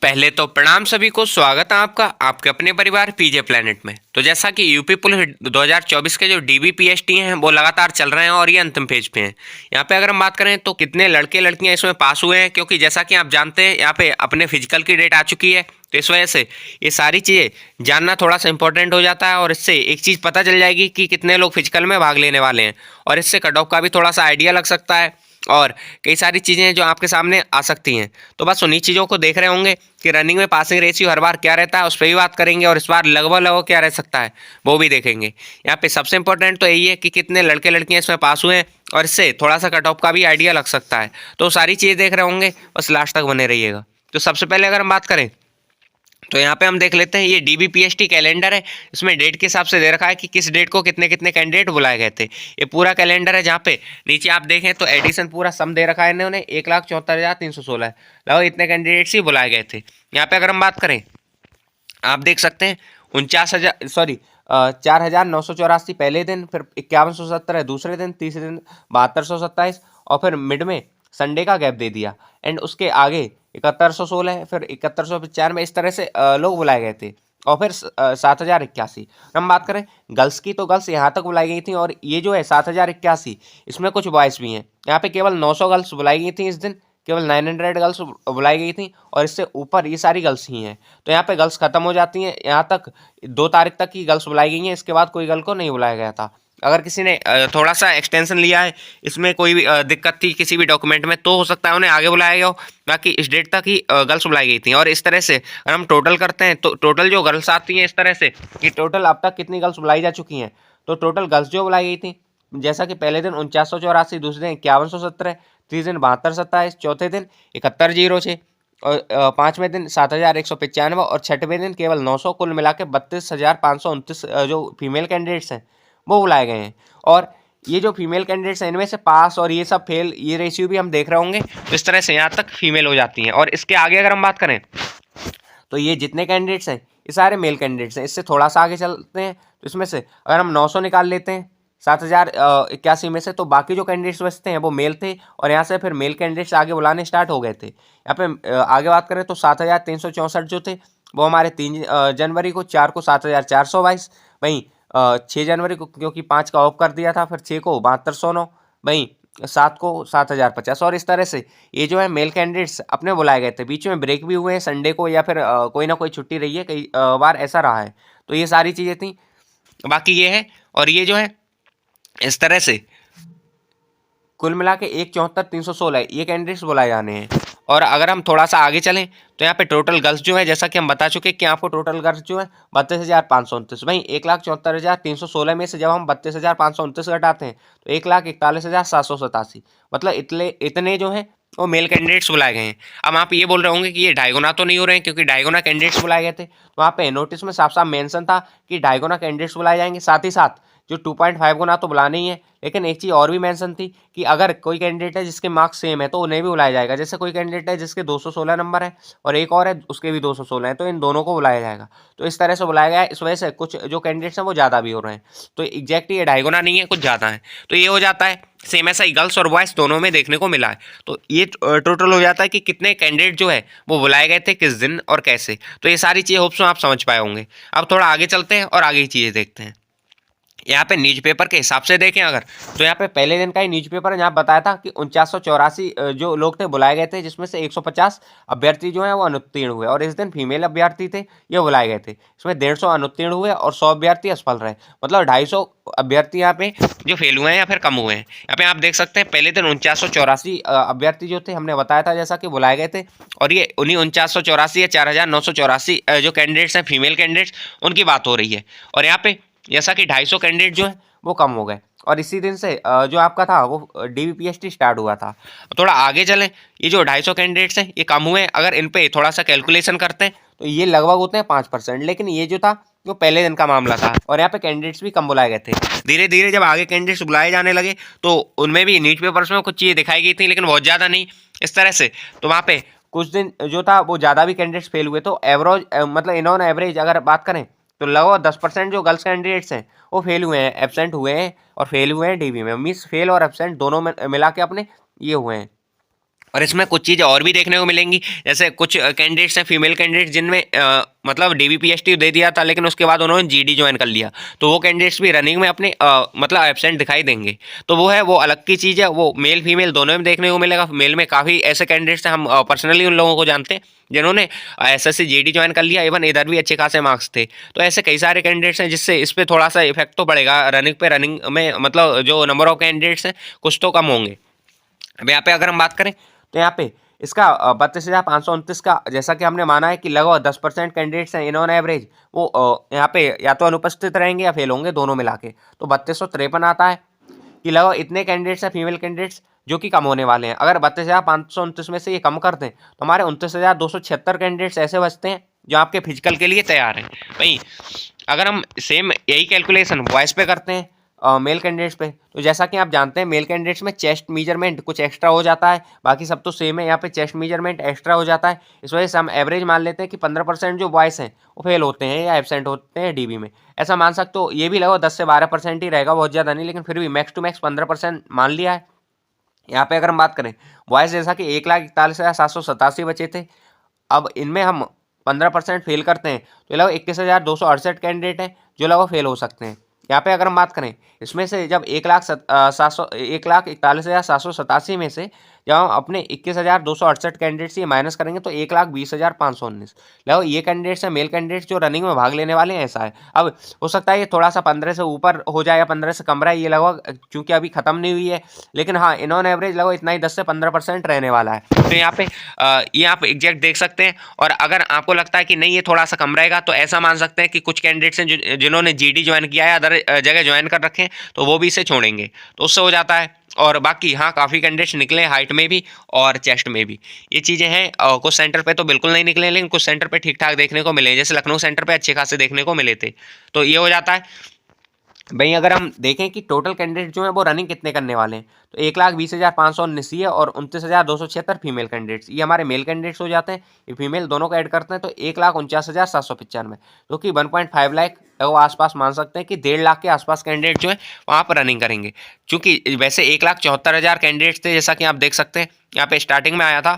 पहले तो प्रणाम सभी को, स्वागत है आपका आपके अपने परिवार पीजे प्लेनेट में। तो जैसा कि यूपी पुलिस 2024 के जो डीबीपीएसटी हैं वो लगातार चल रहे हैं और ये अंतिम पेज पे हैं। यहाँ पे अगर हम बात करें तो कितने लड़के लड़कियां इसमें पास हुए हैं, क्योंकि जैसा कि आप जानते हैं यहाँ पे अपने फिजिकल की डेट आ चुकी है, तो इस वजह से ये सारी चीज़ें जानना थोड़ा सा इंपॉर्टेंट हो जाता है और इससे एक चीज़ पता चल जाएगी कि कितने लोग फिजिकल में भाग लेने वाले हैं और इससे कट ऑफ का भी थोड़ा सा आइडिया लग सकता है और कई सारी चीज़ें जो आपके सामने आ सकती हैं। तो बस उन्हीं चीज़ों को देख रहे होंगे कि रनिंग में पासिंग रेशियो हर बार क्या रहता है, उस पर भी बात करेंगे और इस बार लगभग लगभग क्या रह सकता है वो भी देखेंगे। यहाँ पे सबसे इंपॉर्टेंट तो यही है कि कितने लड़के लड़कियां इसमें पास हुए हैं और इससे थोड़ा सा कट ऑफ का भी आइडिया लग सकता है। तो सारी चीज़ें देख रहे होंगे, बस लास्ट तक बने रहिएगा। तो सबसे पहले अगर हम बात करें तो यहाँ पे हम देख लेते हैं, ये डीबीपीएसटी कैलेंडर है। इसमें डेट के हिसाब से दे रखा है कि किस डेट को कितने कितने कैंडिडेट बुलाए गए थे। ये पूरा कैलेंडर है जहाँ पे नीचे आप देखें तो एडिशन पूरा सम दे रखा है इन्होंने 1,74,316 लगभग इतने कैंडिडेट्स ही बुलाए गए थे। यहाँ पे अगर हम बात करें आप देख सकते हैं 4,984 पहले दिन, फिर 5,170 दूसरे दिन, तीसरे दिन 7,227 और फिर मिड में संडे का गैप दे दिया एंड उसके आगे 7,116 फिर 7,195 इस तरह से लोग बुलाए गए थे और फिर 7,081। हम बात करें गर्ल्स की तो गर्ल्स यहाँ तक बुलाई गई थी और ये जो है 7,081 इसमें कुछ बॉयज़ भी हैं। यहाँ पे केवल 900 गर्ल्स बुलाई गई थी इस दिन, केवल 900 गर्ल्स बुलाई गई थी और इससे ऊपर ये सारी गर्ल्स ही हैं। तो यहाँ पे गर्ल्स खत्म हो जाती हैं, यहाँ तक 2 तारीख तक की गर्ल्स बुलाई गई हैं, इसके बाद कोई गर्ल को नहीं बुलाया गया था। अगर किसी ने थोड़ा सा एक्सटेंशन लिया है, इसमें कोई भी दिक्कत थी किसी भी डॉक्यूमेंट में, तो हो सकता है उन्हें आगे बुलाया गया हो। बाकी इस डेट तक ही गर्ल्स बुलाई गई थी और इस तरह से अगर हम टोटल करते हैं तो टोटल जो गर्ल्स आती हैं इस तरह से कि टोटल अब तक कितनी गर्ल्स बुलाई जा चुकी हैं। तो टोटल गर्ल्स जो बुलाई गई थी, जैसा कि पहले दिन 4984, दूसरे दिन 5117, तीसरे दिन 7227, चौथे दिन 7106 और पाँचवें दिन 7195 और छठवें दिन केवल 900, कुल मिला के 32,529 जो फीमेल कैंडिडेट्स हैं वो बुलाए गए हैं। और ये जो फीमेल कैंडिडेट्स हैं इनमें से पास और ये सब फेल, ये रेशियो भी हम देख रहे होंगे। तो इस तरह से यहाँ तक फीमेल हो जाती हैं और इसके आगे अगर हम बात करें तो ये जितने कैंडिडेट्स हैं ये सारे मेल कैंडिडेट्स हैं। इससे थोड़ा सा आगे चलते हैं तो इसमें से अगर हम 900 निकाल लेते हैं 7,081 में से, तो बाकी जो कैंडिडेट्स बचते हैं वो मेल थे और यहाँ से फिर मेल कैंडिडेट्स आगे बुलाने स्टार्ट हो गए थे। यहाँ पे आगे बात करें तो 7,364 जो थे वो हमारे 3 जनवरी को, 4 को 7,422, वहीं 6 जनवरी को क्योंकि 5 का ऑफ कर दिया था, फिर 6 को 7209, वहीं 7 को 7,050 और इस तरह से ये जो है मेल कैंडिडेट्स अपने बुलाए गए थे। बीच में ब्रेक भी हुए हैं संडे को या फिर कोई ना कोई छुट्टी रही है, कई बार ऐसा रहा है। तो ये सारी चीज़ें थी, बाकी ये है और ये जो है इस तरह से कुल मिला के 1,74,316 ये कैंडिडेट्स बुलाए जाने हैं। और अगर हम थोड़ा सा आगे चलें तो यहाँ पे टोटल गर्ल्स जो है, जैसा कि हम बता चुके कि आपको टोटल गर्ल्स जो है 32,529, वहीं 1,74,316 में से जब हम 32,529 घटाते हैं तो 1,41,787, मतलब इतने जो हैं वो मेल कैंडिडेट्स बुलाए गए हैं। अब आप ये बोल रहे होंगे कि ये डायगोना तो नहीं हो रहे हैं, क्योंकि डायगोना कैंडिडेट्स बुलाए गए थे। तो वहाँ पे नोटिस में साफ साफ मेंशन था कि डायगोना कैंडिडेट्स बुलाए जाएंगे, साथ ही साथ जो 2.5 गुना तो बुलाने ही है, लेकिन एक चीज़ और भी मेंशन थी कि अगर कोई कैंडिडेट है जिसके मार्क्स सेम है तो उन्हें भी बुलाया जाएगा। जैसे कोई कैंडिडेट है जिसके 216 नंबर है और एक और है उसके भी 216 है, तो इन दोनों को बुलाया जाएगा। तो इस तरह से बुलाया गया है, इस वजह से कुछ जो कैंडिडेट्स हैं वो ज़्यादा भी हो रहे हैं। तो एग्जैक्टली ये डायगोना नहीं है, कुछ ज़्यादा है, तो ये हो जाता है सेम। ऐसा ही गर्ल्स और बॉयज़ दोनों में देखने को मिला है। तो ये टोटल हो जाता है कि कितने कैंडिडेट जो है वो बुलाए गए थे, किस दिन और कैसे। तो ये सारी चीज़ें होप्स आप समझ पाए होंगे। अब थोड़ा आगे चलते हैं और आगे की चीज़ें देखते हैं। यहाँ पे न्यूज़पेपर के हिसाब से देखें अगर, तो यहाँ पे पहले दिन का ही न्यूज़पेपर यहाँ बताया था कि 4984 जो लोग थे बुलाए गए थे, जिसमें से 150 अभ्यर्थी जो हैं वो अनुत्तीर्ण हुए और इस दिन फीमेल अभ्यर्थी थे ये बुलाए गए थे। इसमें 150 अनुत्तीर्ण हुए और 100 अभ्यर्थी असफल रहे, मतलब 250 अभ्यर्थी यहाँ पे जो फेल हुए हैं या फिर कम हुए हैं। यहाँ पे आप देख सकते हैं पहले दिन 4984 अभ्यर्थी जो थे हमने बताया था जैसा कि बुलाए गए थे, और ये उन्हीं 4984 या 4,984 जो कैंडिडेट्स हैं फीमेल कैंडिडेट्स उनकी बात हो रही है। और यहाँ पे जैसा कि 250 कैंडिडेट जो है वो कम हो गए और इसी दिन से जो आपका था वो डीबीपीएसटी स्टार्ट हुआ था। थोड़ा आगे चलें, ये जो 250 कैंडिडेट्स हैं ये कम हुए हैं, अगर इन पे थोड़ा सा कैलकुलेशन करते हैं तो ये लगभग होते हैं 5%, लेकिन ये जो था वो पहले दिन का मामला था और यहाँ पे कैंडिडेट्स भी कम बुलाए गए थे। धीरे धीरे जब आगे कैंडिडेट्स बुलाए जाने लगे तो उनमें भी न्यूज़पेपर्स में कुछ चीज़ें दिखाई गई थी, लेकिन बहुत ज़्यादा नहीं इस तरह से। तो वहाँ पे कुछ दिन जो था वो ज़्यादा भी कैंडिडेट्स फेल हुए, तो एवरेज मतलब इन्होंने एवरेज अगर बात करें तो लगभग 10% जो गर्ल्स कैंडिडेट्स हैं वो फेल हुए हैं, एब्सेंट हुए हैं और फेल हुए हैं डीबी में, मीन्स फेल और एब्सेंट दोनों में मिला के अपने ये हुए हैं और इसमें कुछ चीज़ें और भी देखने को मिलेंगी, जैसे कुछ कैंडिडेट्स हैं फीमेल कैंडिडेट जिनमें मतलब डीबीपीएसटी दे दिया था लेकिन उसके बाद उन्होंने जीडी ज्वाइन कर लिया, तो वो कैंडिडेट्स भी रनिंग में अपने मतलब एब्सेंट दिखाई देंगे। तो वो है, वो अलग की चीज़ है, वो मेल फीमेल दोनों में देखने को मिलेगा। मेल में काफ़ी ऐसे कैंडिडेट्स हैं, हम पर्सनली उन लोगों को जानते हैं जिन्होंने एसएससी जीडी ज्वाइन कर लिया, इवन इधर भी अच्छे खासे मार्क्स थे। तो ऐसे कई सारे कैंडिडेट्स हैं जिससे इस पर थोड़ा सा इफेक्ट तो पड़ेगा रनिंग पे। रनिंग में मतलब जो नंबर ऑफ कैंडिडेट्स हैं कुछ तो कम होंगे। अब यहाँ पे अगर हम बात करें तो यहाँ पे इसका 32,529 का, जैसा कि हमने माना है कि लगभग 10% कैंडिडेट्स हैं इन्होंने एवरेज, वो यहाँ पे या तो अनुपस्थित रहेंगे या फेल होंगे, दोनों मिला के। तो 3253 आता है कि लगभग इतने कैंडिडेट्स हैं फीमेल कैंडिडेट्स जो कि कम होने वाले हैं। अगर 32,529 में से ये कम कर दें तो हमारे 29,276 कैंडिडेट्स ऐसे बचते हैं जो आपके फिजिकल के लिए तैयार हैं। वहीं अगर हम सेम यही कैलकुलेशन वॉइस पे करते हैं मेल कैंडिडेट्स पे, तो जैसा कि आप जानते हैं मेल कैंडिडेट्स में चेस्ट मीजरमेंट कुछ एक्स्ट्रा हो जाता है, बाकी सब तो सेम है, यहाँ पे चेस्ट मीजरमेंट एक्स्ट्रा हो जाता है। इस वजह से हम एवरेज मान लेते हैं कि 15% जो बॉयज़ हैं वो फेल होते हैं या एबसेंट होते हैं डीबी में, ऐसा मान सकते हो। ये भी लगभग 10 से 12% ही रहेगा, बहुत ज़्यादा नहीं, लेकिन फिर भी मैक्स टू मैक्स 15% मान लिया है। यहाँ पे अगर हम बात करें बॉयज़, जैसा कि 1,41,787 बचे थे, अब इनमें हम 15% फेल करते हैं तो लगभग 21,268 कैंडिडेट हैं जो लगभग फेल हो सकते हैं। यहाँ पे अगर हम बात करें इसमें से जब 1,41,787 में से जब हम अपने 21,268 कैंडिडेट से माइनस करेंगे तो 1,20,519 लगभग ये कैंडिडेट्स हैं मेल कैंडिडेट्स जो रनिंग में भाग लेने वाले हैं, ऐसा है। अब हो सकता है ये थोड़ा सा 15 से ऊपर हो जाए या 15 से कम रहा है, ये लगभग चूंकि अभी खत्म नहीं हुई है, लेकिन हाँ इन्होंने एवरेज लगभग इतना ही 10 से 15% रहने वाला है। तो यहाँ पे ये आप एग्जैक्ट देख सकते हैं। और अगर आपको लगता है कि नहीं ये थोड़ा सा कम रहेगा तो ऐसा मान सकते हैं कि कुछ कैंडिडेट्स हैं जिन्होंने जीडी ज्वाइन किया है, अदर जगह ज्वाइन कर रखे हैं, तो वो भी इसे छोड़ेंगे, तो उससे हो जाता है। और बाकी हाँ काफ़ी कैंडिडेट्स निकले हाइट में भी और चेस्ट में भी, ये चीज़ें हैं। कुछ सेंटर पे तो बिल्कुल नहीं निकले, लेकिन कुछ सेंटर पे ठीक ठाक देखने को मिले, जैसे लखनऊ सेंटर पे अच्छे खासे देखने को मिले थे। तो ये हो जाता है। भाई अगर हम देखें कि टोटल कैंडिडेट जो है वो रनिंग कितने करने वाले हैं, तो 1,20,519 ये और 29,276 फीमेल कैंडिडेट्स, ये हमारे मेल कैंडिडेट्स हो जाते हैं। ये फीमेल दोनों को ऐड करते हैं तो 1,49,795, जो कि 1.5 लाख वो आसपास मान सकते हैं कि 1.5 लाख के आसपास कैंडिडेट जो है वहाँ पर रनिंग करेंगे। चूँकि वैसे 1,74,000 कैंडिडेट्स थे, जैसा कि आप देख सकते हैं यहाँ पे स्टार्टिंग में आया था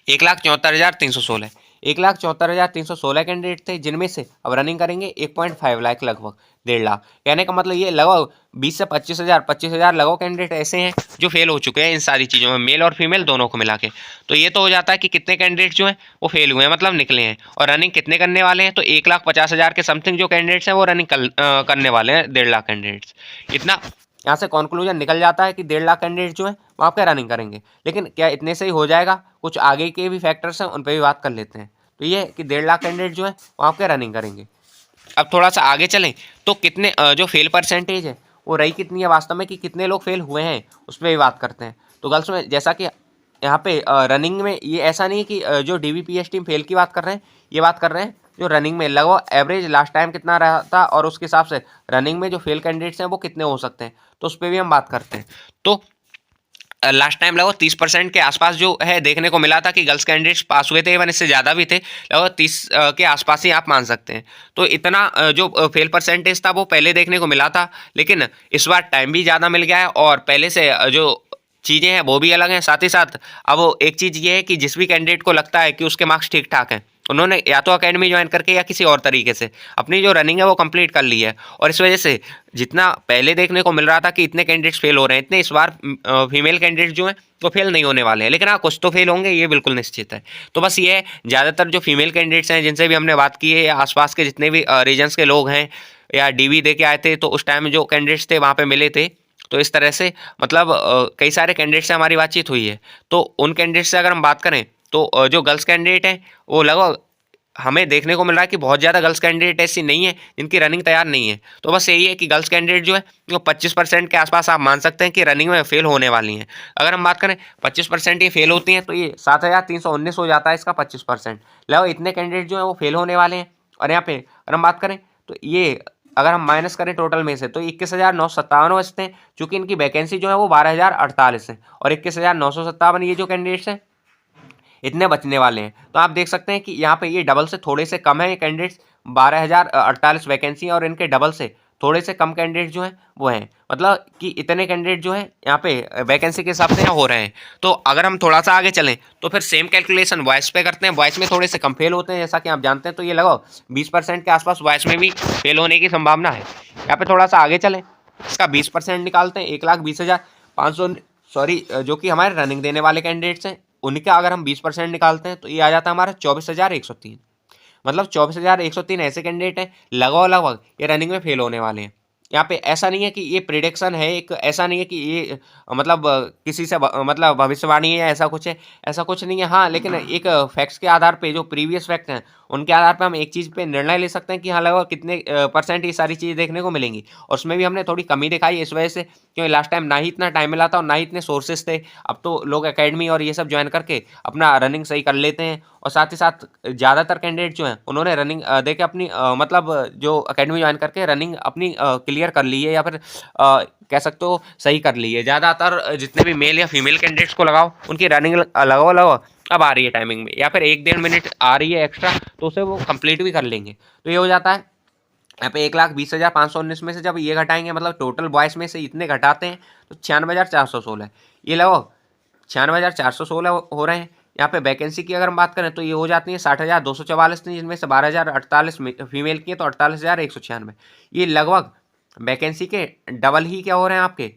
1,74,316, 1,74,316 कैंडिडेट थे, जिनमें से अब रनिंग करेंगे 1.5 लाख, लगभग 1.5 लाख। कहने का मतलब ये लगभग 20 से 25,000 लगभग कैंडिडेट ऐसे हैं जो फेल हो चुके हैं इन सारी चीज़ों में, मेल और फीमेल दोनों को मिला के। तो ये तो हो जाता है कि कितने कैंडिडेट जो हैं वो फेल हुए हैं, मतलब निकले हैं। और रनिंग कितने करने वाले हैं, तो 1,50,000 के समथिंग जो कैंडिडेट्स हैं वो रनिंग करने वाले हैं, 1.5 लाख कैंडिडेट्स। इतना यहाँ से कंक्लूजन निकल जाता है कि 1.5 लाख कैंडिडेट जो है वहाँ पे रनिंग करेंगे। लेकिन क्या इतने से ही हो जाएगा, कुछ आगे के भी फैक्टर्स हैं, उन पर भी बात कर लेते हैं। तो ये कि 1.5 लाख कैंडिडेट जो है वहाँ पे रनिंग करेंगे। अब थोड़ा सा आगे चलें तो कितने जो फेल परसेंटेज है वो रही कितनी है वास्तव में, कि कितने लोग फेल हुए हैं उस पर भी बात करते हैं। तो गर्ल्स में जैसा कि यहाँ पे रनिंग में ये ऐसा नहीं है कि जो DBPS टीम फेल की बात कर रहे हैं, ये बात कर रहे हैं जो रनिंग में लगभग एवरेज लास्ट टाइम कितना रहा था और उसके हिसाब से रनिंग में जो फेल कैंडिडेट्स हैं वो कितने हो सकते हैं, तो उस पर भी हम बात करते हैं। तो लास्ट टाइम लगभग 30% के आसपास जो है देखने को मिला था कि गर्ल्स कैंडिडेट्स पास हुए थे, इवन इससे ज़्यादा भी थे, लगभग 30 के आसपास ही आप मान सकते हैं। तो इतना जो फेल परसेंटेज था वो पहले देखने को मिला था, लेकिन इस बार टाइम भी ज़्यादा मिल गया है और पहले से जो चीज़ें हैं वो भी अलग हैं। साथ ही साथ अब एक चीज़ ये है कि जिस भी कैंडिडेट को लगता है कि उसके मार्क्स ठीक ठाक हैं, उन्होंने या तो अकेडमी ज्वाइन करके या किसी और तरीके से अपनी जो रनिंग है वो कंप्लीट कर ली है। और इस वजह से जितना पहले देखने को मिल रहा था कि इतने कैंडिडेट्स फेल हो रहे हैं, इतने इस बार फीमेल कैंडिडेट जो हैं वो फेल नहीं होने वाले हैं, लेकिन हाँ कुछ तो फेल होंगे, ये बिल्कुल निश्चित है। तो बस ये है, ज़्यादातर जो फीमेल कैंडिडेट्स हैं जिनसे भी हमने बात की है, या आसपास के जितने भी रीजन्स के लोग हैं या डीवी दे के आए थे, तो उस टाइम जो कैंडिडेट्स थे वहाँ पर मिले थे। तो इस तरह से मतलब कई सारे कैंडिडेट से हमारी बातचीत हुई है। तो उन कैंडिडेट से अगर हम बात करें तो जो गर्ल्स कैंडिडेट हैं वो लगभग हमें देखने को मिल रहा है कि बहुत ज़्यादा गर्ल्स कैंडिडेट ऐसी नहीं है जिनकी रनिंग तैयार नहीं है। तो बस यही है कि गर्ल्स कैंडिडेट जो है वो 25% के आसपास आप मान सकते हैं कि रनिंग में फेल होने वाली हैं। अगर हम बात करें 25% ये फेल होती हैं तो ये 7,319 हो जाता है इसका 25%। लगभग इतने कैंडिडेट जो हैं वो फेल होने वाले हैं। और यहाँ पे अगर हम बात करें तो ये अगर हम माइनस करें टोटल में से तो 21,957 बचते हैं, चूँकि इनकी वैकेंसी जो है वो 12,048 है और 21,957 ये जो कैंडिडेट्स हैं इतने बचने वाले हैं। तो आप देख सकते हैं कि यहाँ पे ये डबल से थोड़े से कम है ये कैंडिडेट्स, 12,048 वैकेंसी और इनके डबल से थोड़े से कम कैंडिडेट जो हैं वो हैं, मतलब कि इतने कैंडिडेट जो हैं यहाँ पे वैकेंसी के हिसाब से यहाँ हो रहे हैं। तो अगर हम थोड़ा सा आगे चलें तो फिर सेम कैलकुलेशन वॉइस पे करते हैं, वॉइस में थोड़े से कम फेल होते हैं जैसा कि आप जानते हैं, तो ये लगाओ 20% के आसपास वॉइस में भी फेल होने की संभावना है। यहाँ पे थोड़ा सा आगे चलें, इसका 20% निकालते हैं, 1,20,500 सॉरी जो कि हमारे रनिंग देने वाले कैंडिडेट्स हैं उनका अगर हम 20% निकालते हैं तो ये आ जाता है हमारा 24,103। मतलब 24,103 ऐसे कैंडिडेट हैं लगभग लगभग ये रनिंग में फेल होने वाले हैं। यहाँ पे ऐसा नहीं है कि ये प्रिडिक्शन है, एक ऐसा नहीं है कि ये मतलब किसी से मतलब भविष्यवाणी है या ऐसा कुछ है, ऐसा कुछ नहीं है। हाँ, लेकिन एक फैक्ट्स के आधार पे जो प्रीवियस फैक्ट हैं उनके आधार पे हम एक चीज़ पे निर्णय ले सकते हैं कि हाँ लगभग कितने परसेंट ये सारी चीज़ें देखने को मिलेंगी। और उसमें भी हमने थोड़ी कमी दिखाई इस वजह से क्योंकि लास्ट टाइम ना ही इतना टाइम मिला था और ना ही इतने सोर्सेज थे। अब तो लोग एकेडमी और ये सब ज्वाइन करके अपना रनिंग सही कर लेते हैं, और साथ ही साथ ज़्यादातर कैंडिडेट जो हैं उन्होंने रनिंग दे के अपनी मतलब जो अकेडमी ज्वाइन करके रनिंग अपनी क्लियर कर ली है या फिर कह सकते हो सही कर ली है। ज़्यादातर जितने भी मेल या फीमेल कैंडिडेट्स को लगाओ उनकी रनिंग लगाओ लगाओ अब आ रही है टाइमिंग में, या फिर 1-1.5 मिनट आ रही है एक्स्ट्रा तो उसे वो कंप्लीट भी कर लेंगे। तो ये हो जाता है यहाँ पे 1,20,519 में से जब ये घटाएंगे मतलब टोटल बॉयस में से इतने घटाते हैं तो 96,416 ये लगो 96,416 हो रहे हैं। यहाँ पे वैकेंसी की अगर हम बात करें तो ये हो जाती है 60,244 थी जिनमें से 12,048 फीमेल की है तो 48,196 ये लगभग वैकेंसी के डबल ही क्या हो रहे हैं आपके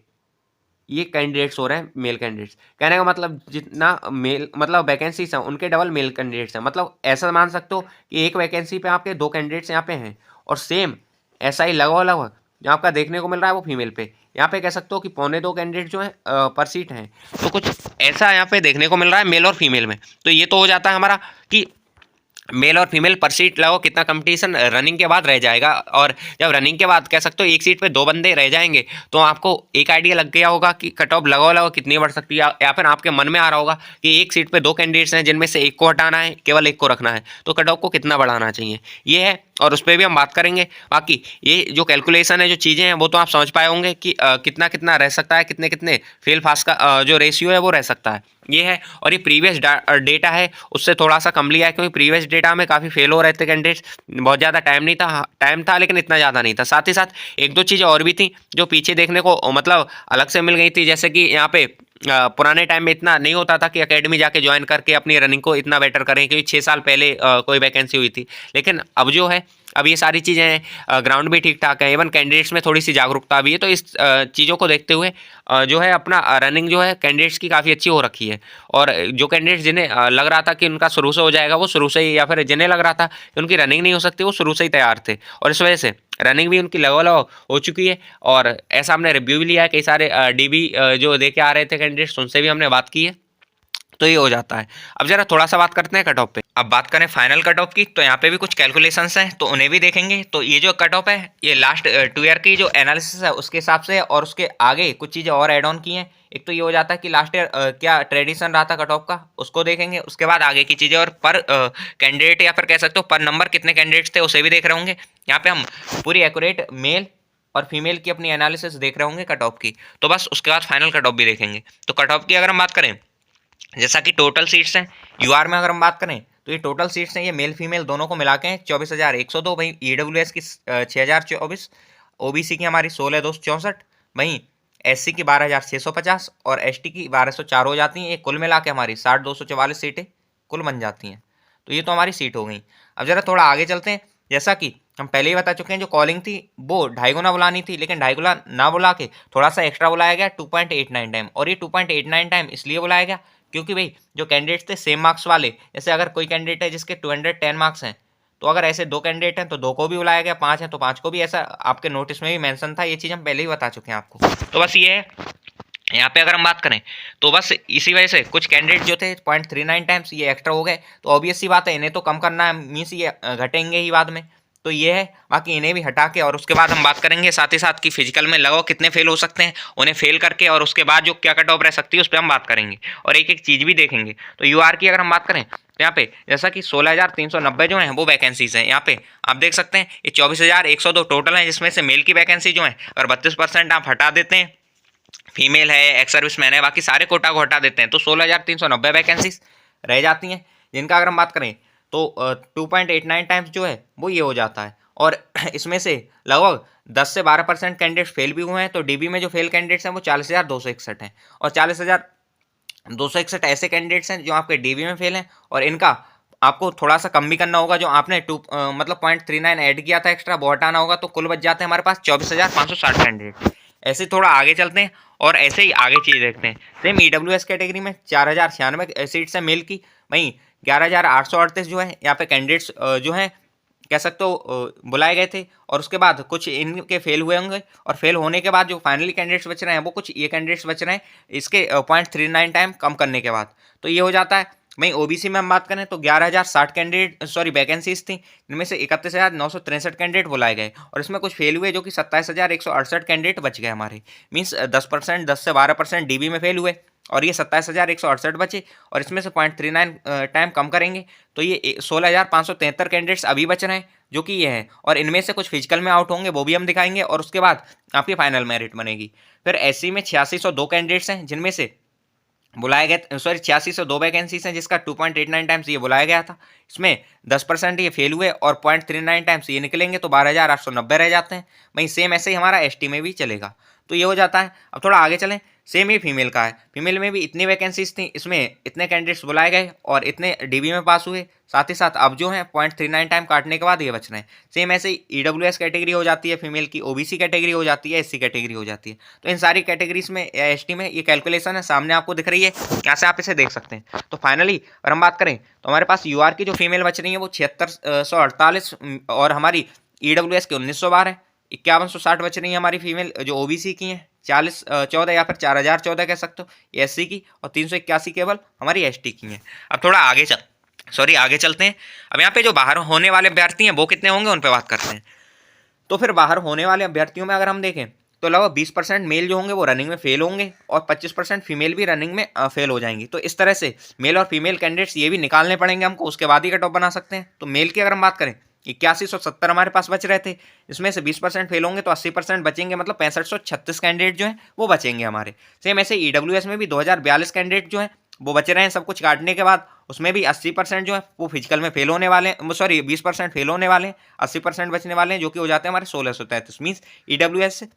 ये कैंडिडेट्स हो रहे हैं मेल कैंडिडेट्स। कहने का मतलब जितना मेल मतलब वैकेंसीज हैं उनके डबल मेल कैंडिडेट्स हैं। मतलब ऐसा मान सकते हो कि एक वैकेंसी पे आपके 2 कैंडिडेट्स यहाँ पे हैं और सेम ऐसा ही लगभग लगभग जो आपका देखने को मिल रहा है वो फीमेल पे यहाँ पे कह सकते हो कि 1.25 कैंडिडेट जो है पर सीट हैं। तो कुछ ऐसा यहाँ पे देखने को मिल रहा है मेल और फीमेल में। तो ये तो हो जाता है हमारा कि मेल और फीमेल पर सीट लगाओ कितना कंपटीशन रनिंग के बाद रह जाएगा, और जब रनिंग के बाद कह सकते हो एक सीट पे 2 बंदे रह जाएंगे तो आपको एक आइडिया लग गया होगा कि कट ऑफ लगाओ लगाओ कितनी बढ़ सकती है, या फिर आपके मन में आ रहा होगा कि एक सीट पे 2 कैंडिडेट्स हैं जिनमें से एक को हटाना है केवल एक को रखना है तो कट ऑफ को कितना बढ़ाना चाहिए ये है, और उस पर भी हम बात करेंगे। बाकी ये जो कैलकुलेशन है जो चीज़ें हैं वो तो आप समझ पाए होंगे कि कितना कितना रह सकता है, कितने कितने फेल पास का जो रेशियो है वो रह सकता है ये है। और ये प्रीवियस डेटा है उससे थोड़ा सा कम लिया है क्योंकि प्रीवियस डेटा में काफ़ी फेल हो रहे थे कैंडिडेट्स, बहुत ज़्यादा टाइम नहीं था, टाइम था लेकिन इतना ज़्यादा नहीं था। साथ ही साथ 1-2 चीज़ें और भी थी जो पीछे देखने को मतलब अलग से मिल गई थी, जैसे कि यहाँ पे पुराने टाइम में इतना नहीं होता था कि एकेडमी जाके ज्वाइन करके अपनी रनिंग को इतना बेटर करें क्योंकि 6 साल पहले कोई वैकेंसी हुई थी। लेकिन अब जो है अब ये सारी चीज़ें हैं, ग्राउंड भी ठीक ठाक है, इवन कैंडिडेट्स में थोड़ी सी जागरूकता भी है। तो इस चीज़ों को देखते हुए जो है अपना रनिंग जो है कैंडिडेट्स की काफ़ी अच्छी हो रखी है। और जो कैंडिडेट्स जिन्हें लग रहा था कि उनका शुरू से हो जाएगा वो शुरू से ही, या फिर जिन्हें लग रहा था कि उनकी रनिंग नहीं हो सकती वो शुरू से ही तैयार थे, और इस वजह से रनिंग भी उनकी लगो लगो हो चुकी है। और ऐसा हमने रिव्यू भी लिया है, कई सारे डीबी जो दे के आ रहे थे कैंडिडेट्स उनसे भी हमने बात की है, तो ये हो जाता है। अब जरा थोड़ा सा बात करते हैं कट ऑफ पे। अब बात करें फाइनल कट ऑफ की तो यहाँ पे भी कुछ कैलकुलेशंस हैं तो उन्हें भी देखेंगे। तो ये जो कट ऑफ है ये लास्ट 2 ईयर की जो एनालिसिस है उसके हिसाब से, और उसके आगे कुछ चीज़ें और ऐड ऑन की हैं। एक तो ये हो जाता है कि लास्ट ईयर क्या ट्रेडिशन रहा था कट ऑफ का उसको देखेंगे, उसके बाद आगे की चीज़ें, और पर कैंडिडेट या फिर कह सकते हो पर नंबर कितने कैंडिडेट्स थे उसे भी देख रहे होंगे। यहाँ पे हम पूरी एक्यूरेट मेल और फीमेल की अपनी एनालिसिस देख रहे होंगे कट ऑफ की। तो बस उसके बाद फाइनल कट ऑफ भी देखेंगे। तो कट ऑफ की अगर हम बात करें जैसा कि टोटल सीट्स हैं यूआर में अगर हम बात करें तो ये टोटल सीट्स हैं ये मेल फीमेल दोनों को मिला के 24,102। वहीं ईडब्ल्यूएस की 6,024, ओबीसी की हमारी 16,264, वहीं एससी की 12,650 और एसटी की 1,204 हो जाती हैं। ये कुल मिला के हमारी 60,244 सीटें कुल बन जाती हैं। तो ये तो हमारी सीट हो गई। अब जरा थोड़ा आगे चलते हैं। जैसा कि हम पहले ही बता चुके हैं जो कॉलिंग थी वो 2.5 गुना बुलानी थी, लेकिन 2.5 गुना ना बुला के थोड़ा सा एक्स्ट्रा बुलाया गया 2.89 टाइम। और ये 2.89 टाइम इसलिए बुलाया गया क्योंकि भाई जो कैंडिडेट्स थे सेम मार्क्स वाले, जैसे अगर कोई कैंडिडेट है जिसके 210 मार्क्स हैं तो अगर ऐसे 2 कैंडिडेट हैं तो 2 को भी बुलाया गया, 5 हैं तो 5 को भी, ऐसा आपके नोटिस में भी मेंशन था। ये चीज़ हम पहले ही बता चुके हैं आपको। तो बस ये है यहाँ पे अगर हम बात करें तो बस इसी वजह से कुछ कैंडिडेट जो थे 0.39 टाइम्स ये एक्स्ट्रा हो गए। तो ऑब्वियस सी बात है इन्हें तो कम करना है, मीन्स ये घटेंगे ही बाद में। तो ये है, बाकी इन्हें भी हटा के और उसके बाद हम बात करेंगे साथ ही साथ कि फिजिकल में लगाओ कितने फेल हो सकते हैं, उन्हें फेल करके और उसके बाद जो क्या कट ऑफ रह सकती है उस पर हम बात करेंगे और एक एक चीज़ भी देखेंगे। तो यूआर की अगर हम बात करें तो यहाँ पे जैसा कि 16,390 जो हैं वो वैकेंसीज हैं। यहाँ पे आप देख सकते हैं ये 24,102 टोटल हैं, जिसमें से मेल की वैकेंसी जो है अगर 32% आप हटा देते हैं, फीमेल है, एक्स सर्विसमैन है, बाकी सारे कोटा को हटा देते हैं तो 16,390 वैकेंसीज रह जाती हैं, जिनका अगर हम बात करें तो 2.89 टाइम्स जो है वो ये हो जाता है। और इसमें से लगभग 10 से 12% कैंडिडेट्स फेल भी हुए हैं, तो डीबी में जो फेल कैंडिडेट्स हैं वो 40,261 हैं, और 40,261 ऐसे कैंडिडेट्स हैं जो आपके डीबी में फेल हैं, और इनका आपको थोड़ा सा कम भी करना होगा, जो आपने मतलब 0.39 ऐड किया था एक्स्ट्रा, वो हटाना होगा, तो कुल बच जाते हैं हमारे पास 24,560 कैंडिडेट। ऐसे थोड़ा आगे चलते हैं और ऐसे ही आगे चीज़ देखते हैं। सेम ईडब्ल्यूएस कैटेगरी में 4,096 सीट्स हैं मेल की, वहीं 11,838 जो है यहाँ पे कैंडिडेट्स जो हैं कह सकते हो बुलाए गए थे, और उसके बाद कुछ इनके फेल हुए होंगे, और फेल होने के बाद जो फाइनली कैंडिडेट्स बच रहे हैं वो कुछ ये कैंडिडेट्स बच रहे हैं इसके 0.39 टाइम कम करने के बाद, तो ये हो जाता है। वहीं ओबीसी में हम बात करें तो 11,060 कैंडिडेट वैकेंसीज थी, जिनमें से 31,963 कैंडिडेट बुलाए गए, और इसमें कुछ फेल हुए जो कि 27,168 कैंडिडेट बच गए हमारे, मीन्स 10%, 10 से 12% डीबी में फेल हुए, और ये 27,168 बचे, और इसमें से 0.39 टाइम कम करेंगे तो ये 16,573 कैंडिडेट्स अभी बच रहे हैं जो कि ये हैं, और इनमें से कुछ फिजिकल में आउट होंगे वो भी हम दिखाएंगे, और उसके बाद आपकी फाइनल मेरिट बनेगी। फिर एससी में 8602 कैंडिडेट्स हैं, जिनमें से बुलाए गए 8602 वैकेंसीज हैं, जिसका 2.89 टाइम्स ये बुलाया गया था, इसमें 10% ये फेल हुए और 0.39 टाइम्स ये निकलेंगे तो 12,890 रह जाते हैं। वहीं सेम ऐसे ही हमारा एसटी में भी चलेगा, तो ये हो जाता है। अब थोड़ा आगे चलें, सेम ही फीमेल का है, फीमेल में भी इतनी वैकेंसीज थी, इसमें इतने कैंडिडेट्स बुलाए गए और इतने डीबी में पास हुए, साथ ही साथ अब जो है 0.39 टाइम काटने के बाद ये बच रहे हैं। सेम ऐसे ही ईडब्ल्यूएस कैटेगरी हो जाती है फीमेल की, ओबीसी कैटेगरी हो जाती है, एससी कैटेगरी हो जाती है, तो इन सारी कैटेगरीज में या एसटी में ये कैलकुलेशन है, सामने आपको दिख रही है, यहाँ से आप इसे देख सकते हैं। तो फाइनली अगर हम बात करें तो हमारे पास यूआर की जो फीमेल बच रही है वो 7648, और हमारी ईडब्ल्यूएस की 1912 है, 5160 बच रही है हमारी फीमेल जो ओबीसी की हैं, 14 या फिर 4014 कह सकते हो ये एससी की, और 381 केवल हमारी एसटी की हैं। अब थोड़ा आगे चलते हैं। अब यहाँ पे जो बाहर होने वाले अभ्यर्थी हैं वो कितने होंगे उन पर बात करते हैं। तो फिर बाहर होने वाले अभ्यर्थियों में अगर हम देखें तो लगभग 20% मेल जो होंगे वो रनिंग में फेल होंगे, और 25% फीमेल भी रनिंग में फेल हो जाएंगी। तो इस तरह से मेल और फीमेल कैंडिडेट्स ये भी निकालने पड़ेंगे हमको, उसके बाद ही कट ऑफ बना सकते हैं। तो मेल की अगर हम बात करें 8170 हमारे पास बच रहे थे, इसमें से 20% फेल होंगे तो 80% बचेंगे, मतलब 6536 कैंडिडेट जो हैं वो बचेंगे हमारे। सेम ऐसे ईडब्ल्यूएस में भी 2042 कैंडिडेट जो हैं वो बचे रहे हैं सब कुछ काटने के बाद, उसमें भी 80% जो है वो फिजिकल में फेल होने वाले हैं, सॉरी 20% फेल होने वाले हैं, 80% बचने वाले हैं, जो कि हो जाते हैं हमारे 1633। मीन्स ईडब्ल्यूएस से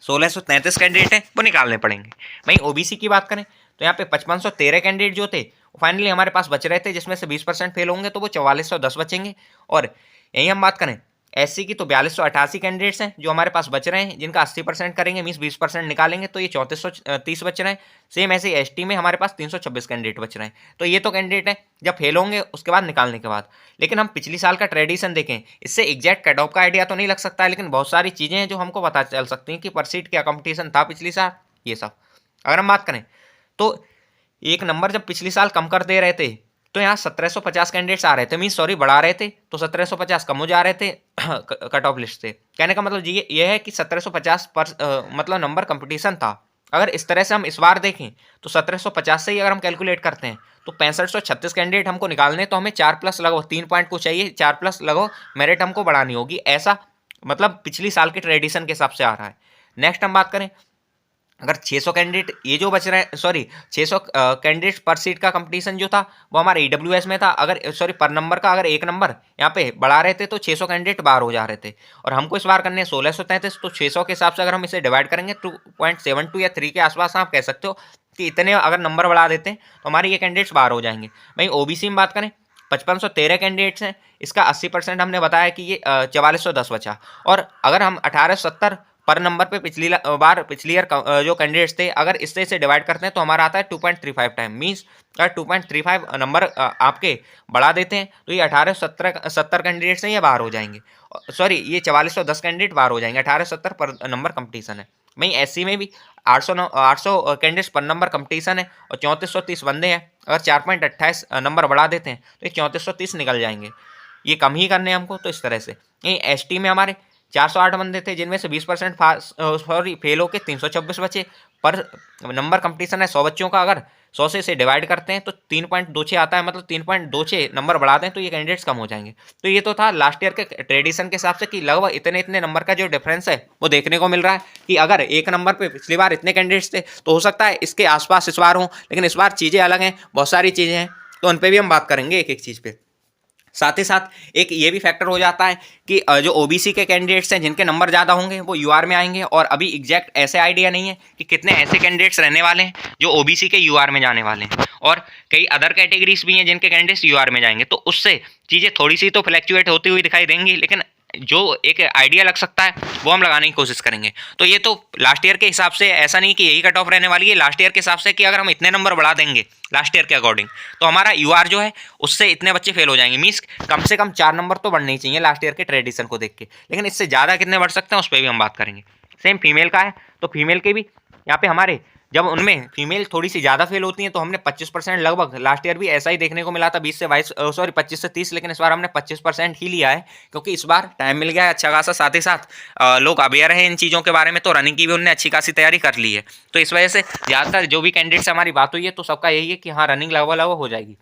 1633 कैंडिडेट हैं वो निकालने पड़ेंगे। वहीं ओबीसी की बात करें तो यहाँ पे 5513 कैंडिडेट जो थे फाइनली हमारे पास बच रहे थे, जिसमें से 20% फेल होंगे तो वो 4410 बचेंगे। और यही हम बात करें एससी की तो 4288 कैंडिडेट्स हैं जो हमारे पास बच रहे हैं, जिनका 80% करेंगे, मीन्स 20% निकालेंगे तो ये 3430 बच रहे हैं। सेम ऐसे एसटी में हमारे पास 326 कैंडिडेट बच रहे हैं। तो ये तो कैंडिडेट हैं जब फेल होंगे उसके बाद निकालने के बाद। लेकिन हम पिछली साल का ट्रेडिशन देखें, इससे एग्जैक्ट कट ऑफ का आइडिया तो नहीं लग सकता है, लेकिन बहुत सारी चीज़ें हैं जो हमको पता चल सकती हैं कि पर सीट क्या कंपटीशन था पिछली साल, ये सब अगर हम बात करें तो एक नंबर जब पिछली साल कम कर दे रहे थे तो यहाँ 1750 कैंडिडेट्स आ रहे थे, मीन सॉरी बढ़ा रहे थे तो 1750 कम हो जा रहे थे कट ऑफ लिस्ट से। कहने का मतलब ये है कि 1750 पर मतलब नंबर कंपटीशन था। अगर इस तरह से हम इस बार देखें तो 1750 से ही अगर हम कैलकुलेट करते हैं तो 6536 कैंडिडेट हमको निकालने, तो हमें 4+ लगभग 3 पॉइंट को चाहिए, 4+ लगभग मेरिट हमको बढ़ानी होगी, ऐसा मतलब पिछली साल के ट्रेडिशन के हिसाब से आ रहा है। नेक्स्ट हम बात करें अगर 600 कैंडिडेट ये जो बच रहे हैं, सॉरी 600 कैंडिडेट पर सीट का कंपटीशन जो था वो हमारे ईडब्ल्यूएस में था, अगर सॉरी पर नंबर का अगर एक नंबर यहाँ पे बढ़ा रहे थे तो 600 कैंडिडेट बाहर हो जा रहे थे, और हमको इस बार करने 1633, तो 600 के हिसाब से अगर हम इसे डिवाइड करेंगे 2.72 या 3 के आसपास आप कह सकते हो कि इतने अगर नंबर बढ़ा देते हैं तो हमारे ये कैंडिडेट्स बाहर हो जाएंगे। वहीं ओबीसी में बात करें 5513 कैंडिडेट्स हैं, इसका 80% हमने बताया कि ये 4410 बचा, और अगर हम 1870 पर नंबर पे पिछली ईयर जो कैंडिडेट्स थे अगर इससे इसे डिवाइड करते हैं तो हमारा आता है 2.35 टाइम। मीन्स अगर 2.35 नंबर आपके बढ़ा देते हैं तो ये 1870 कैंडिडेट्स हैं ये बाहर हो जाएंगे, सॉरी ये 4410 कैंडिडेट बाहर हो जाएंगे, 1870 पर नंबर कंपटीशन है। वहीं एससी में भी 800 कैंडिडेट्स पर नंबर कंपटीशन है और 3430 बंदे हैं, अगर 4.28 नंबर बढ़ा देते हैं तो ये 3430 निकल जाएंगे, ये कम ही करने हैं हमको। तो इस तरह से यहीं एसटी में हमारे 408 बंदे थे, जिनमें से 20% सॉरी फेल होकर 326 बचे, पर नंबर कंपटीशन है 100 बच्चों का, अगर 100 से इसे डिवाइड करते हैं तो 3.26 आता है, मतलब 3.26 नंबर बढ़ा दें तो ये कैंडिडेट्स कम हो जाएंगे। तो ये तो था लास्ट ईयर के ट्रेडिशन के हिसाब से कि लगभग इतने इतने नंबर का जो डिफरेंस है वो देखने को मिल रहा है कि अगर एक नंबर पे पिछली बार इतने कैंडिडेट्स थे तो हो सकता है इसके आसपास इस बार हों, लेकिन इस बार चीज़ें अलग हैं, बहुत सारी चीज़ें हैं, तो उन पर भी हम बात करेंगे एक एक चीज़ पे। साथ ही साथ एक ये भी फैक्टर हो जाता है कि जो ओबीसी के कैंडिडेट्स हैं जिनके नंबर ज़्यादा होंगे वो यूआर में आएंगे, और अभी एग्जैक्ट ऐसे आइडिया नहीं है कि कितने ऐसे कैंडिडेट्स रहने वाले हैं जो ओबीसी के यूआर में जाने वाले हैं, और कई अदर कैटेगरीज भी हैं जिनके कैंडिडेट्स यूआर में जाएंगे। तो उससे चीज़ें थोड़ी सी तो फ्लैक्चुएट होती हुई दिखाई देंगी, लेकिन जो एक आइडिया लग सकता है वो हम लगाने की कोशिश करेंगे। तो ये तो लास्ट ईयर के हिसाब से ऐसा नहीं कि यही कट ऑफ रहने वाली है, लास्ट ईयर के हिसाब से कि अगर हम इतने नंबर बढ़ा देंगे लास्ट ईयर के अकॉर्डिंग तो हमारा यूआर जो है उससे इतने बच्चे फेल हो जाएंगे। मीन्स कम से कम 4 नंबर तो बढ़ने ही चाहिए लास्ट ईयर के ट्रेडिशन को देख के, लेकिन इससे ज़्यादा कितने बढ़ सकते हैं उस पर भी हम बात करेंगे। सेम फीमेल का है, तो फीमेल के भी यहाँ पे हमारे जब उनमें फीमेल थोड़ी सी ज़्यादा फेल होती हैं तो हमने 25% लगभग, लास्ट ईयर भी ऐसा ही देखने को मिला था 20 से 22 सॉरी 25 से 30, लेकिन इस बार हमने 25% ही लिया है क्योंकि इस बार टाइम मिल गया है अच्छा खासा। साथ ही साथ लोग अवेयर हैं इन चीज़ों के बारे में, तो रनिंग की भी उन्होंने अच्छी खासी तैयारी कर ली है। तो इस वजह से ज़्यादातर जो भी कैंडिडेट से हमारी बात हुई है तो सबका यही है कि हाँ रनिंग लगभग लगभग हो जाएगी।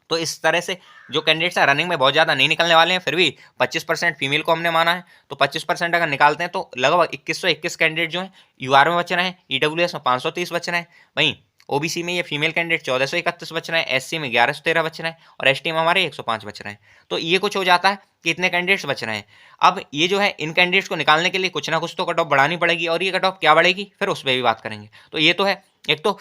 तो इस तरह से जो कैंडिडेट्स हैं रनिंग में बहुत ज़्यादा नहीं निकलने वाले हैं, फिर भी 25% फीमेल को हमने माना है, तो 25% अगर निकालते हैं तो लगभग 2121 कैंडिडेट जो हैं यूआर में बच रहे हैं, ईडब्ल्यूएस में 530 बच रहे हैं, वहीं ओबीसी में ये फीमेल कैंडिडेट 1431 बच रहे हैं, एससी में 1113 बच रहे हैं, और एसटी में हमारे 105 बच रहे हैं। तो ये कुछ हो जाता है कि इतने कैंडिडेट्स बच रहे हैं। अब ये जो है इन कैंडिडेट्स को निकालने के लिए कुछ ना कुछ तो कट ऑफ बढ़ानी पड़ेगी, और ये कट ऑफ क्या बढ़ेगी फिर उस पर भी बात करेंगे। तो ये तो है एक तो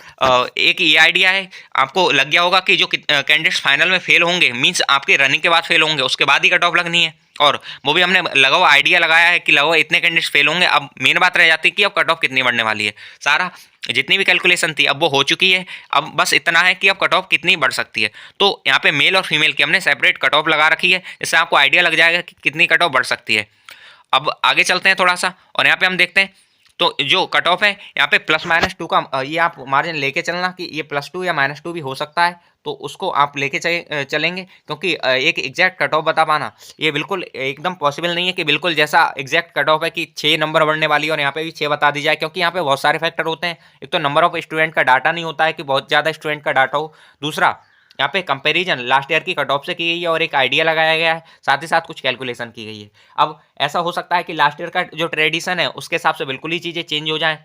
एक ये आइडिया है, आपको लग गया होगा कि जो कैंडिडेट्स फाइनल में फेल होंगे मींस आपके रनिंग के बाद फेल होंगे उसके बाद ही कट ऑफ लगनी है, और वो भी हमने लगा आइडिया लगाया है कि लगभग इतने कैंडिडेट्स फेल होंगे। अब मेन बात रह जाती है कि अब कट ऑफ कितनी बढ़ने वाली है। सारा जितनी भी कैलकुलेशन थी अब वो हो चुकी है, अब बस इतना है कि अब कट ऑफ कितनी बढ़ सकती है। तो यहाँ पे मेल और फीमेल की हमने सेपरेट कट ऑफ लगा रखी है, जिससे आपको आइडिया लग जाएगा कि कितनी कट ऑफ बढ़ सकती है। अब आगे चलते हैं थोड़ा सा, और यहाँ पे हम देखते हैं तो जो कट ऑफ है यहाँ पे +-2 का ये आप मार्जिन लेके चलना कि ये +2 या -2 भी हो सकता है, तो उसको आप लेके चलेंगे क्योंकि एक एग्जैक्ट कट ऑफ बता पाना ये बिल्कुल एकदम पॉसिबल नहीं है कि बिल्कुल जैसा एग्जैक्ट कट ऑफ है कि 6 नंबर बढ़ने वाली है और यहाँ पे भी 6 बता दी जाए, क्योंकि यहाँ पे बहुत सारे फैक्टर होते हैं। एक तो नंबर ऑफ स्टूडेंट का डाटा नहीं होता है कि बहुत ज़्यादा स्टूडेंट का डाटा हो, दूसरा यहाँ पे कंपैरिजन लास्ट ईयर की कट ऑफ से की गई है और एक आइडिया लगाया गया है, साथ ही साथ कुछ कैलकुलेशन की गई है। अब ऐसा हो सकता है कि लास्ट ईयर का जो ट्रेडिशन है उसके हिसाब से बिल्कुल ही चीज़ें चेंज हो जाएं,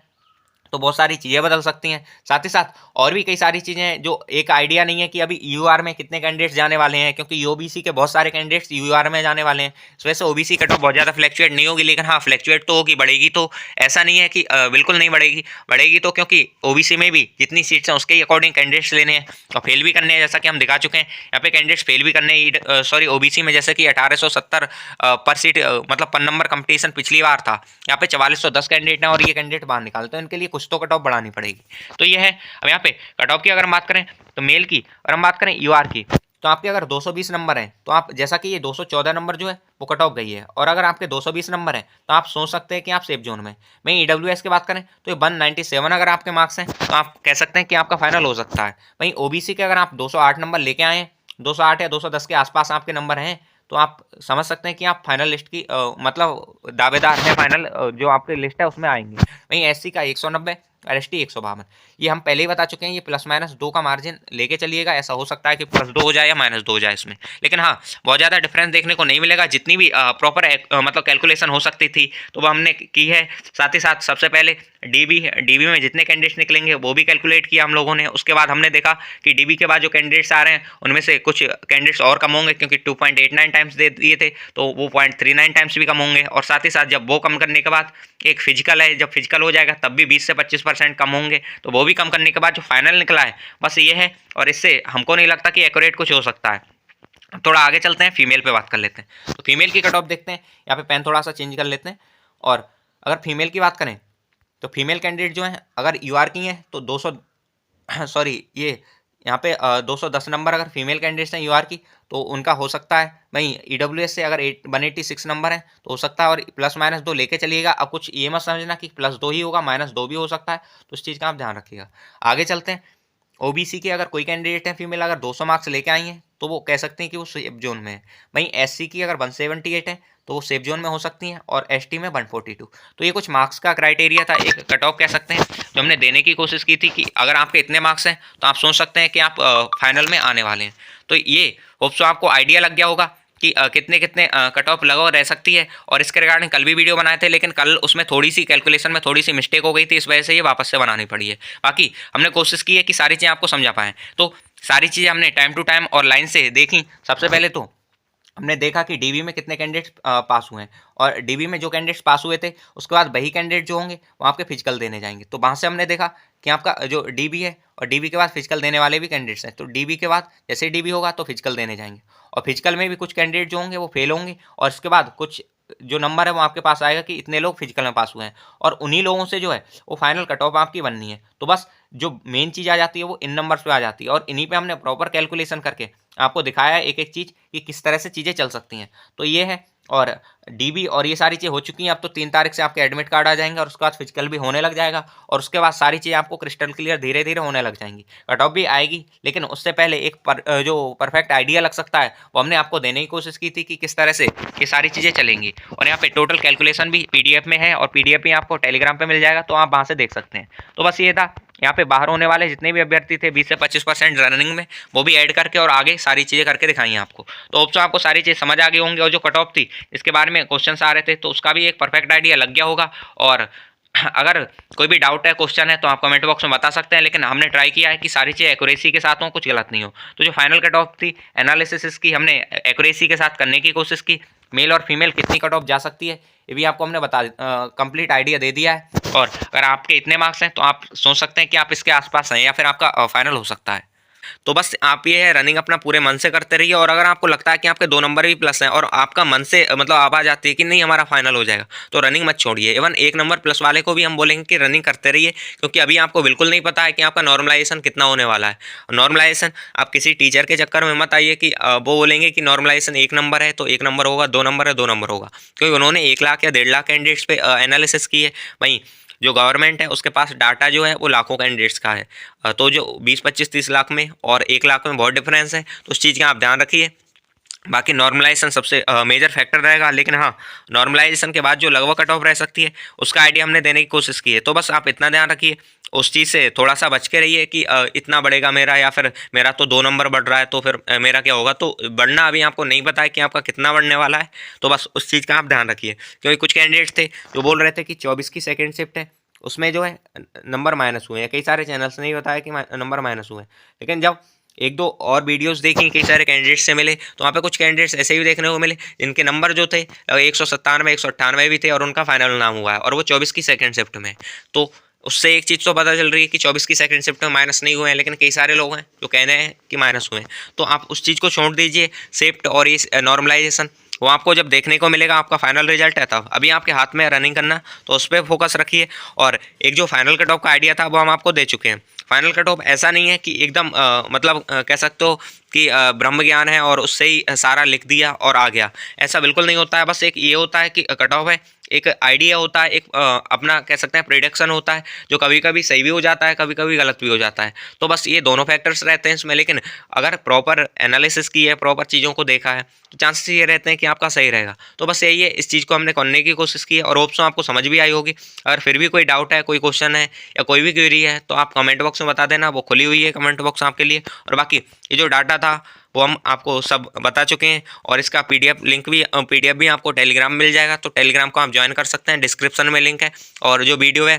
तो बहुत सारी चीज़ें बदल सकती हैं। साथ ही साथ और भी कई सारी चीज़ें हैं जो एक आइडिया नहीं है कि अभी यूआर में कितने कैंडिडेट्स जाने वाले हैं, क्योंकि ओबीसी के बहुत सारे कैंडिडेट्स यूआर में जाने वाले हैं। इस वजह से ओबीसी कट ऑफ बहुत ज़्यादा फ्लैक्चुएट नहीं होगी, लेकिन हाँ फ्लैक्चुएट तो होगी, बढ़ेगी तो ऐसा नहीं है कि बिल्कुल नहीं बढ़ेगी, बढ़ेगी तो क्योंकि ओबीसी में भी जितनी सीट्स हैं उसके अकॉर्डिंग कैंडिडेट्स लेने हैं और फेल भी करने हैं, जैसा कि हम दिखा चुके हैं यहाँ पे कैंडिडेट्स फेल भी करने सॉरी ओबीसी में, जैसे कि 1870 पर सीट मतलब पर नंबर कंपटीशन पिछली बार था, यहाँ पे 4410 कैंडिडेट हैं और ये कैंडिडेट बाहर निकालते हैं, इनके लिए कुछ तो कट ऑफ बढ़ानी पड़ेगी। तो ये है। अब यहाँ पे कट ऑफ की अगर हम बात करें तो मेल की, और हम बात करें यूआर की, तो आपके अगर 220 नंबर हैं तो आप जैसा कि ये 214 नंबर जो है वो कट ऑफ गई है, और अगर आपके 220 नंबर हैं तो आप सोच सकते हैं कि आप सेफ जोन में। वहीं ईडब्ल्यूएस की बात करें तो ये 197 अगर आपके मार्क्स हैं तो आप कह सकते हैं कि आपका फाइनल हो सकता है। वहीं ओबीसी के अगर आप 208 नंबर लेके आए हैं, 208 या 210 के आसपास आपके नंबर हैं, तो आप समझ सकते हैं कि आप फाइनल लिस्ट की मतलब दावेदार हैं, फाइनल जो आपकी लिस्ट है उसमें आएंगे। वहीं एससी का 190 और एसटी 152, ये हम पहले ही बता चुके हैं, ये +-2 का मार्जिन लेके चलिएगा। ऐसा हो सकता है कि +2 हो जाए या -2 हो जाए इसमें, लेकिन हाँ बहुत ज़्यादा डिफरेंस देखने को नहीं मिलेगा। जितनी भी प्रॉपर मतलब कैलकुलेशन हो सकती थी तो वो हमने की है। साथ ही साथ सबसे पहले डीबी में जितने कैंडिडेट्स निकलेंगे वो भी कैलकुलेट किया हम लोगों ने। उसके बाद हमने देखा कि डीबी के बाद जो कैंडिडेट्स आ रहे हैं उनमें से कुछ कैंडिडेट्स और कम होंगे, क्योंकि 2.89 टाइम्स दे दिए थे तो वो 0.39 टाइम्स भी कम होंगे। और साथ ही साथ जब वो कम करने के बाद एक फिजिकल है, जब फिजिकल हो जाएगा तब भी 20 से 25% कम होंगे, तो वो भी कम करने के बाद जो फाइनल निकला है बस ये है। और इससे हमको नहीं लगता कि एक्यूरेट कुछ हो सकता है। थोड़ा आगे चलते हैं, फीमेल पे बात कर लेते हैं। तो फीमेल की कट ऑफ देखते हैं, यहाँ पे पेन थोड़ा सा चेंज कर लेते हैं। और अगर फीमेल की बात करें तो फीमेल कैंडिडेट जो हैं अगर यूआर की हैं तो 200 सॉरी ये यहाँ पे 210 नंबर अगर फीमेल कैंडिडेट्स हैं यूआर की तो उनका हो सकता है। वहीं ईडब्ल्यूएस से अगर 186 नंबर है तो हो सकता है, और +-2 लेके चलिएगा। अब कुछ ये मत समझना कि +2 ही होगा, -2 भी हो सकता है, तो इस चीज़ का आप ध्यान रखिएगा। आगे चलते हैं, ओबीसी के अगर कोई कैंडिडेट है फीमेल अगर 200 मार्क्स लेके आई हैं तो वो कह सकते हैं कि वो सेफ जोन में है। वहीं एससी की अगर 178 है तो वो सेफ जोन में हो सकती हैं, और एसटी में 142। तो ये कुछ मार्क्स का क्राइटेरिया था, एक कट ऑफ कह सकते हैं जो हमने देने की कोशिश की थी कि अगर आपके इतने मार्क्स हैं तो आप सोच सकते हैं कि आप फाइनल में आने वाले हैं। तो ये होप सो आपको आइडिया लग गया होगा कि कितने कितने कट ऑफ लगा रह सकती है। और इसके रिगार्डिंग कल भी वीडियो बनाए थे, लेकिन कल उसमें थोड़ी सी कैलकुलेशन में थोड़ी सी मिस्टेक हो गई थी, इस वजह से ये वापस से बनानी पड़ी है। बाकी हमने कोशिश की है कि सारी चीज़ें आपको समझा पाएँ। तो सारी चीज़ें हमने टाइम टू टाइम और लाइन से देखी। सबसे पहले तो हमने देखा कि डीबी में कितने कैंडिडेट्स पास हुए हैं, और डीबी में जो कैंडिडेट्स पास हुए थे उसके बाद वही कैंडिडेट जो होंगे वो आपके फिजिकल देने जाएंगे। तो वहाँ से हमने देखा कि आपका जो डीबी है और डीबी के बाद फिजिकल देने वाले भी कैंडिडेट्स हैं, तो डीबी के बाद जैसे ही डीबी होगा तो फिजिकल देने जाएंगे, और फिजिकल में भी कुछ कैंडिडेट जो होंगे वो फेल होंगे, और इसके बाद कुछ जो नंबर है वो आपके पास आएगा कि इतने लोग फिजिकल में पास हुए हैं, और उन्हीं लोगों से जो है वो फाइनल कट ऑफ आपकी बननी है। तो बस जो मेन चीज़ आ जाती है वो इन नंबर्स पे आ जाती है, और इन्हीं पे हमने प्रॉपर कैलकुलेशन करके आपको दिखाया है एक एक चीज़ कि किस तरह से चीज़ें चल सकती हैं। तो ये है, और डीबी और ये सारी चीज़ें हो चुकी हैं। अब तो 3 तारीख से आपके एडमिट कार्ड आ जाएंगे, और उसके बाद फिजिकल भी होने लग जाएगा, और उसके बाद सारी चीज़ें आपको क्रिस्टल क्लियर धीरे धीरे होने लग जाएंगी। कट ऑफ भी आएगी, लेकिन उससे पहले एक जो परफेक्ट आइडिया लग सकता है वो हमने आपको देने की कोशिश की थी कि किस तरह से ये सारी चीज़ें चलेंगी। और यहाँ पे टोटल कैलकुलेशन भी पीडीएफ में है, और पीडीएफ भी आपको टेलीग्राम पे मिल जाएगा, तो आप वहाँ से देख सकते हैं। तो बस ये था, यहाँ पे बाहर होने वाले जितने भी अभ्यर्थी थे 20 से 25% रनिंग में, वो भी ऐड करके और आगे सारी चीज़ें करके दिखाई हैं आपको। तो होप सो आपको सारी चीज़ समझ आ गई होंगी, और जो कट ऑफ थी इसके बारे में क्वेश्चंस आ रहे थे तो उसका भी एक परफेक्ट आइडिया लग गया होगा। और अगर कोई भी डाउट है, क्वेश्चन है, तो आप कमेंट बॉक्स में बता सकते हैं, लेकिन हमने ट्राई किया है कि सारी चीज़ एक्यूरेसी के साथ हो, कुछ गलत नहीं हो। तो जो फाइनल कट ऑफ थी एनालिसिस इसकी हमने एक्यूरेसी के साथ करने की कोशिश की, मेल और फीमेल कितनी कट ऑफ जा सकती है ये भी आपको हमने बता कंप्लीट आइडिया दे दिया है। और अगर आपके इतने मार्क्स हैं तो आप सोच सकते हैं कि आप इसके आसपास हैं, या फिर आपका फाइनल हो सकता है। तो बस आप ये है रनिंग अपना पूरे मन से करते रहिए, और अगर आपको लगता है कि आपके 2 नंबर भी प्लस हैं और आपका मन से मतलब आप आ जाती है कि नहीं हमारा फाइनल हो जाएगा, तो रनिंग मत छोड़िए। इवन 1 नंबर प्लस वाले को भी हम बोलेंगे कि रनिंग करते रहिए, क्योंकि अभी आपको बिल्कुल नहीं पता है कि आपका नॉर्मलाइजेशन कितना होने वाला है। नॉर्मलाइजेशन आप किसी टीचर के चक्कर में मत आइए कि वो बोलेंगे कि नॉर्मलाइजेशन 1 नंबर है तो 1 नंबर होगा, 2 नंबर है 2 नंबर होगा, क्योंकि उन्होंने 1 लाख या 1.5 लाख कैंडिडेट्स पे एनालिसिस की है। वहीं जो गवर्नमेंट है उसके पास डाटा जो है वो लाखों कैंडिडेट्स का है। तो जो 20, 25, 30 लाख में और 1 लाख में बहुत डिफरेंस है, तो उस चीज़ का आप ध्यान रखिए। बाकी नॉर्मलाइजेशन सबसे मेजर फैक्टर रहेगा, लेकिन हाँ, नॉर्मलाइजेशन के बाद जो लगभग कट ऑफ रह सकती है उसका आइडिया हमने देने की कोशिश की है। तो बस आप इतना ध्यान रखिए, उस चीज़ से थोड़ा सा बच के रहिए कि इतना बढ़ेगा मेरा, या फिर मेरा तो 2 नंबर बढ़ रहा है तो फिर मेरा क्या होगा। तो बढ़ना अभी आपको नहीं पता है कि आपका कितना बढ़ने वाला है, तो बस उस चीज़ का आप ध्यान रखिए। क्योंकि कुछ कैंडिडेट्स थे जो बोल रहे थे कि 24 की सेकेंड शिफ्ट है, उसमें जो है नंबर माइनस हुए हैं। कई सारे चैनल्स ने बताया कि नंबर माइनस हुए हैं, लेकिन जब एक दो और वीडियोस देखी, कई सारे कैंडिडेट्स से मिले, तो वहाँ पे कुछ कैंडिडेट्स ऐसे भी देखने को मिले जिनके नंबर जो थे 197, 198 भी थे, और उनका फाइनल नाम हुआ है, और वो 24 की सेकंड शिफ्ट में। तो उससे एक चीज़ तो पता चल रही है कि 24 की सेकंड शिफ्ट में माइनस नहीं हुए हैं, लेकिन कई सारे लोग हैं जो कह रहे हैं कि माइनस हुए हैं। तो आप उस चीज़ को छोड़ दीजिए, शिफ्ट और ये नॉर्मलाइजेशन वो आपको जब देखने को मिलेगा, आपका फाइनल रिजल्ट है तब। अभी आपके हाथ में रनिंग करना, तो उस पर फोकस रखिए। और एक जो फाइनल कट ऑफ का आइडिया था वो हम आपको दे चुके हैं। फाइनल कट ऑफ ऐसा नहीं है कि एकदम मतलब कह सकते हो कि ब्रह्म ज्ञान है और उससे ही सारा लिख दिया और आ गया, ऐसा बिल्कुल नहीं होता है। बस एक ये होता है कि कट ऑफ है, एक आइडिया होता है, एक अपना कह सकते हैं प्रिडिक्शन होता है, जो कभी कभी सही भी हो जाता है, कभी कभी गलत भी हो जाता है। तो बस ये दोनों फैक्टर्स रहते हैं इसमें, लेकिन अगर प्रॉपर एनालिसिस की है, प्रॉपर चीज़ों को देखा है, तो चांसेस ये रहते हैं कि आपका सही रहेगा। तो बस यही है, इस चीज़ को हमने करने की कोशिश की है, और होप्स आपको समझ भी आई होगी। अगर फिर भी कोई डाउट है, कोई क्वेश्चन है, या कोई भी क्वेरी है, तो आप कमेंट बॉक्स में बता देना, वो खुली हुई है कमेंट बॉक्स आपके लिए। और बाकी ये जो डाटा था वो हम आपको सब बता चुके हैं, और इसका पीडीएफ लिंक भी पीडीएफ भी आपको टेलीग्राम में मिल जाएगा, तो टेलीग्राम को आप ज्वाइन कर सकते हैं, डिस्क्रिप्शन में लिंक है। और जो वीडियो है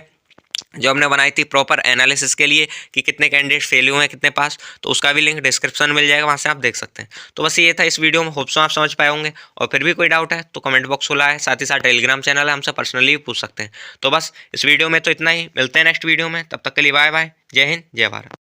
जो हमने बनाई थी प्रॉपर एनालिसिस के लिए कि कितने कैंडिडेट फेल हुए हैं कितने पास, तो उसका भी लिंक डिस्क्रिप्शन में मिल जाएगा, वहाँ से आप देख सकते हैं। तो बस ये था इस वीडियो में, होप्स आप समझ पाए होंगे। और फिर भी कोई डाउट है तो कमेंट बॉक्स खुला है, साथ ही साथ टेलीग्राम चैनल है, हमसे पर्सनली भी पूछ सकते हैं। तो बस इस वीडियो में तो इतना ही, मिलते हैं नेक्स्ट वीडियो में, तब तक के लिए बाय बाय, जय हिंद, जय भारत।